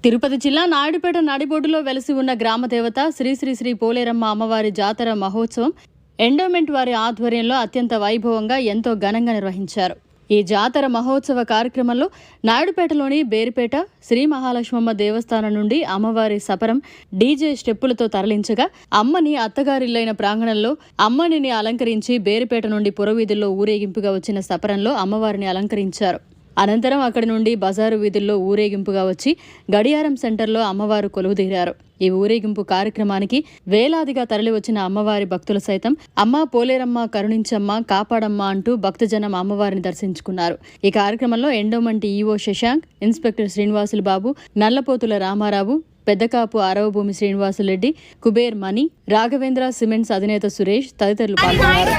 తిరుపతి జిల్లా నాయుడుపేట నడిబొడ్డులో వెలసి ఉన్న గ్రామ దేవత శ్రీ శ్రీ శ్రీ పోలేరమ్మ అమ్మవారి జాతర మహోత్సవం ఎండోమెంట్ వారి ఆధ్వర్యంలో అత్యంత వైభవంగా ఎంతో ఘనంగా నిర్వహించారు. ఈ జాతర మహోత్సవ కార్యక్రమంలో నాయుడుపేటలోని బేరిపేట శ్రీ మహాలక్ష్మమ్మ దేవస్థానం నుండి అమ్మవారి సపరం డీజే స్టెప్పులతో తరలించగా అమ్మని అత్తగారిల్లైన ప్రాంగణంలో అమ్మనిని అలంకరించి బేరిపేట నుండి పురవీధుల్లో ఊరేగింపుగా వచ్చిన సపరంలో అమ్మవారిని అలంకరించారు. అనంతరం అక్కడి నుండి బజారు వీధుల్లో ఊరేగింపుగా వచ్చి గడియారం సెంటర్లో అమ్మవారు కొలువుదీరారు. ఈ ఊరేగింపు కార్యక్రమానికి వేలాదిగా తరలివచ్చిన అమ్మవారి భక్తులు సైతం అమ్మ పోలేరమ్మ కరుణించమ్మ కాపాడమ్మ అంటూ భక్తజనం అమ్మవారిని దర్శించుకున్నారు. ఈ కార్యక్రమంలో endowment EO Shashank, inspector Srinivasulu Babu, Nallapothula Ramarao, Peddakapu Aravabhumi Srinivasulareddy, Kuber Mani, Raghavendra cements అధినేత సురేష్ తదితరులు పాల్గొన్నారు.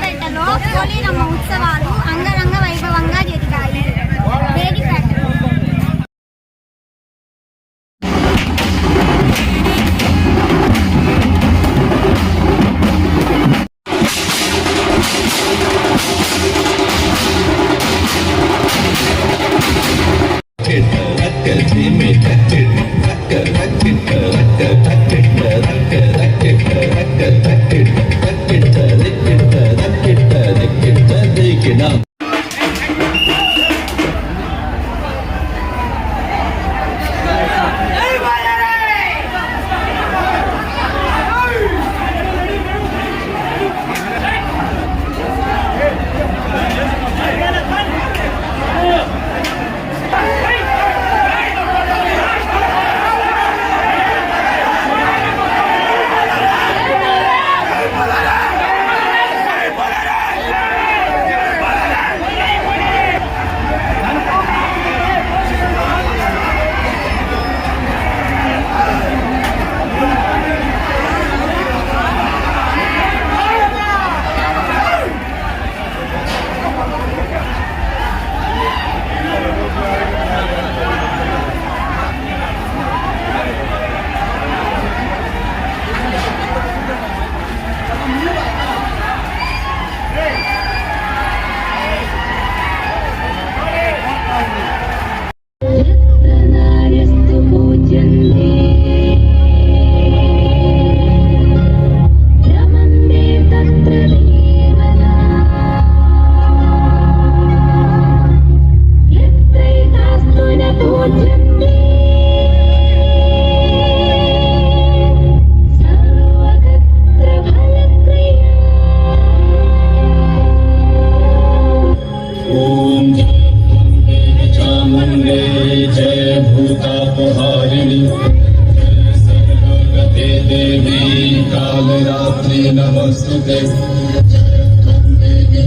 नमस्ते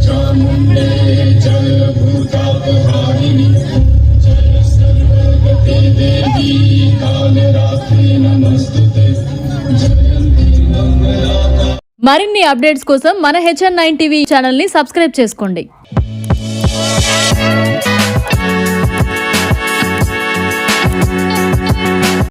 चामुंडे जय भूतापहारिणी जय सर्वगते देवी कालरात्रि नमस्ते जयंती मंगलाका। మరిన్ని అప్డేట్స్ కోసం మన HN9 టీవీ ఛానల్ ని సబ్స్క్రైబ్ చేసుకోండి.